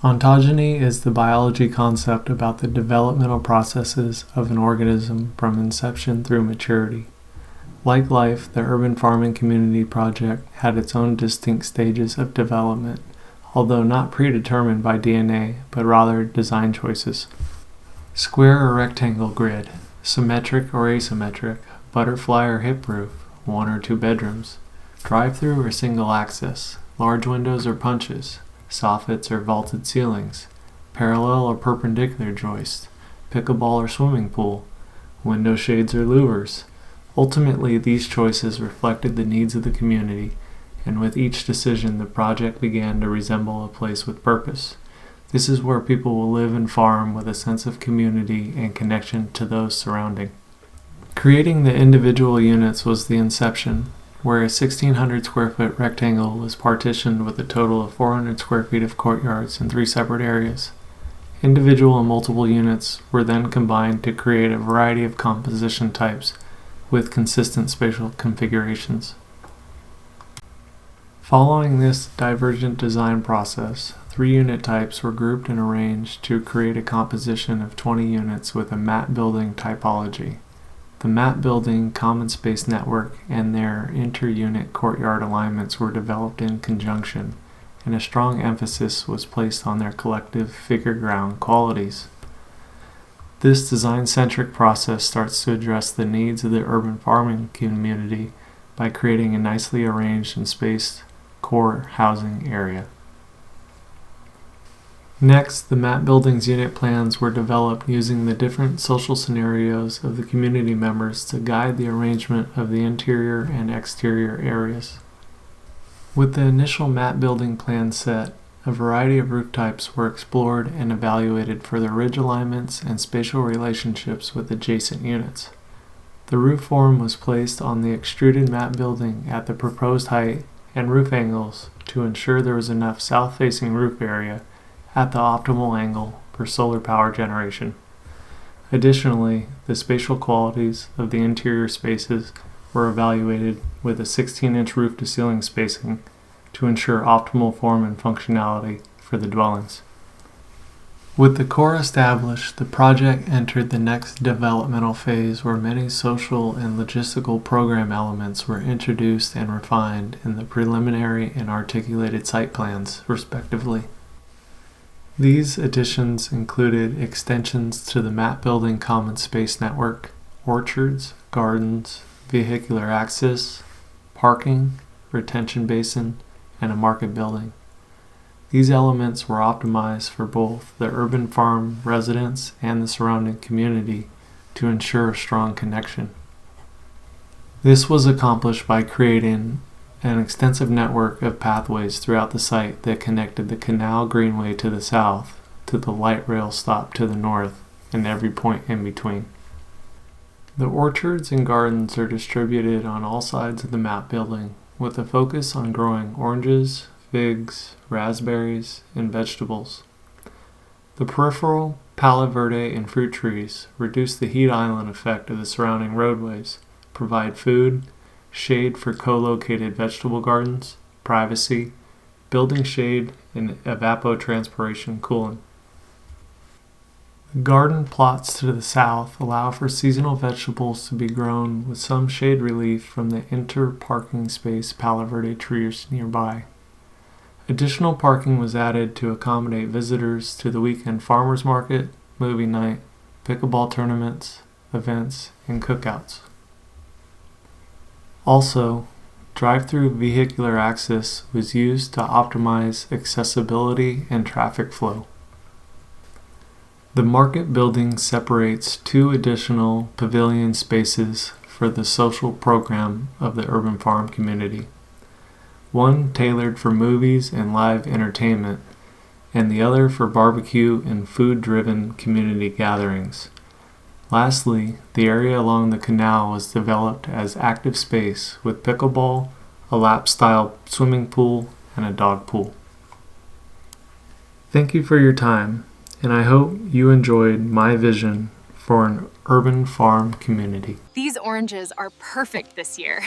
Ontogeny is the biology concept about the developmental processes of an organism from inception through maturity. Like life, the Urban Farming Community Project had its own distinct stages of development, although not predetermined by DNA, but rather design choices. Square or rectangle grid, symmetric or asymmetric, butterfly or hip roof, 1 or 2 bedrooms, drive-through or single access, large windows or punches, soffits or vaulted ceilings, parallel or perpendicular joist, pickleball or swimming pool, window shades or louvers. Ultimately, these choices reflected the needs of the community, and with each decision the project began to resemble a place with purpose. This is where people will live and farm with a sense of community and connection to those surrounding. Creating the individual units was the inception, where a 1,600 square foot rectangle was partitioned with a total of 400 square feet of courtyards in 3 separate areas. Individual and multiple units were then combined to create a variety of composition types with consistent spatial configurations. Following this divergent design process, 3 unit types were grouped and arranged to create a composition of 20 units with a mat building typology. The mat building, common space network, and their inter-unit courtyard alignments were developed in conjunction, and a strong emphasis was placed on their collective figure ground qualities. This design-centric process starts to address the needs of the urban farming community by creating a nicely arranged and spaced core housing area. Next, the mat building's unit plans were developed using the different social scenarios of the community members to guide the arrangement of the interior and exterior areas. With the initial mat building plan set, a variety of roof types were explored and evaluated for their ridge alignments and spatial relationships with adjacent units. The roof form was placed on the extruded mat building at the proposed height and roof angles to ensure there was enough south-facing roof area at the optimal angle for solar power generation. Additionally, the spatial qualities of the interior spaces were evaluated with a 16-inch roof-to-ceiling spacing to ensure optimal form and functionality for the dwellings. With the core established, the project entered the next developmental phase where many social and logistical program elements were introduced and refined in the preliminary and articulated site plans, respectively. These additions included extensions to the mat building common space network, orchards, gardens, vehicular access, parking, retention basin, and a market building. These elements were optimized for both the urban farm residents and the surrounding community to ensure a strong connection. This was accomplished by creating an extensive network of pathways throughout the site that connected the Canal Greenway to the south to the light rail stop to the north and every point in between. The orchards and gardens are distributed on all sides of the mat building with a focus on growing oranges, figs, raspberries, and vegetables. The peripheral Palo Verde and fruit trees reduce the heat island effect of the surrounding roadways, provide food, shade for co-located vegetable gardens, privacy, building shade, and evapotranspiration cooling. The garden plots to the south allow for seasonal vegetables to be grown with some shade relief from the inter-parking space Palo Verde trees nearby. Additional parking was added to accommodate visitors to the weekend farmers market, movie night, pickleball tournaments, events, and cookouts. Also, drive-through vehicular access was used to optimize accessibility and traffic flow. The market building separates 2 additional pavilion spaces for the social program of the urban farm community. One tailored for movies and live entertainment, and the other for barbecue and food-driven community gatherings. Lastly, the area along the canal was developed as active space with pickleball, a lap-style swimming pool, and a dog pool. Thank you for your time, and I hope you enjoyed my vision for an urban farm community. These oranges are perfect this year.